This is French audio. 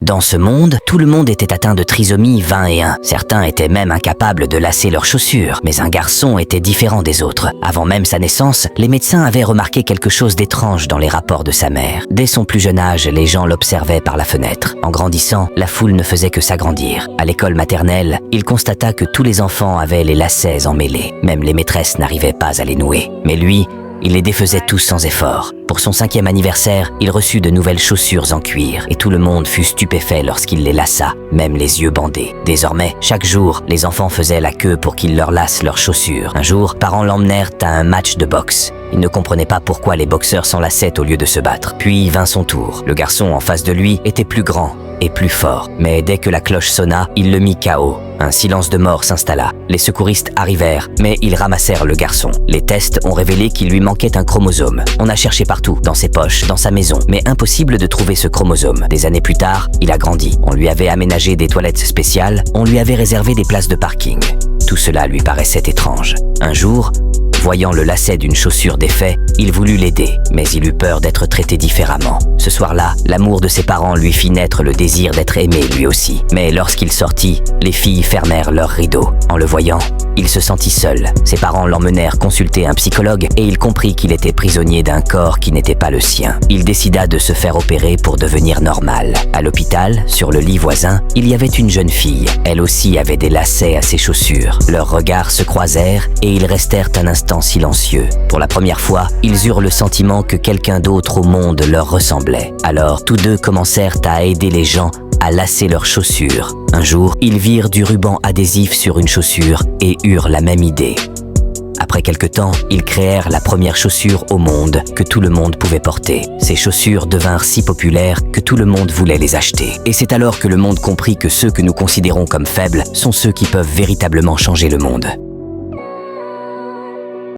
Dans ce monde, tout le monde était atteint de trisomie 21. Certains étaient même incapables de lasser leurs chaussures. Mais un garçon était différent des autres. Avant même sa naissance, les médecins avaient remarqué quelque chose d'étrange dans les rapports de sa mère. Dès son plus jeune âge, les gens l'observaient par la fenêtre. En grandissant, la foule ne faisait que s'agrandir. À l'école maternelle, il constata que tous les enfants avaient les lacets emmêlés. Même les maîtresses n'arrivaient pas à les nouer. Mais lui, il les défaisait tous sans effort. Pour son 5e anniversaire, il reçut de nouvelles chaussures en cuir et tout le monde fut stupéfait lorsqu'il les lassa, même les yeux bandés. Désormais, chaque jour, les enfants faisaient la queue pour qu'il leur lasse leurs chaussures. Un jour, parents l'emmenèrent à un match de boxe. Il ne comprenait pas pourquoi les boxeurs s'enlaçaient au lieu de se battre. Puis vint son tour. Le garçon en face de lui était plus grand et plus fort. Mais dès que la cloche sonna, il le mit KO. Un silence de mort s'installa. Les secouristes arrivèrent, mais ils ramassèrent le garçon. Les tests ont révélé qu'il lui manquait un chromosome. On a cherché partout, dans ses poches, dans sa maison, mais impossible de trouver ce chromosome. Des années plus tard, il a grandi. On lui avait aménagé des toilettes spéciales, on lui avait réservé des places de parking. Tout cela lui paraissait étrange. Un jour, voyant le lacet d'une chaussure défait, il voulut l'aider, mais il eut peur d'être traité différemment. Ce soir-là, l'amour de ses parents lui fit naître le désir d'être aimé lui aussi. Mais lorsqu'il sortit, les filles fermèrent leurs rideaux. En le voyant, il se sentit seul. Ses parents l'emmenèrent consulter un psychologue et il comprit qu'il était prisonnier d'un corps qui n'était pas le sien. Il décida de se faire opérer pour devenir normal. À l'hôpital, sur le lit voisin, il y avait une jeune fille. Elle aussi avait des lacets à ses chaussures. Leurs regards se croisèrent et ils restèrent un instant silencieux. Pour la première fois, ils eurent le sentiment que quelqu'un d'autre au monde leur ressemblait. Alors, tous deux commencèrent à aider les gens à lasser leurs chaussures. Un jour, ils virent du ruban adhésif sur une chaussure et eurent la même idée. Après quelque temps, ils créèrent la première chaussure au monde que tout le monde pouvait porter. Ces chaussures devinrent si populaires que tout le monde voulait les acheter. Et c'est alors que le monde comprit que ceux que nous considérons comme faibles sont ceux qui peuvent véritablement changer le monde.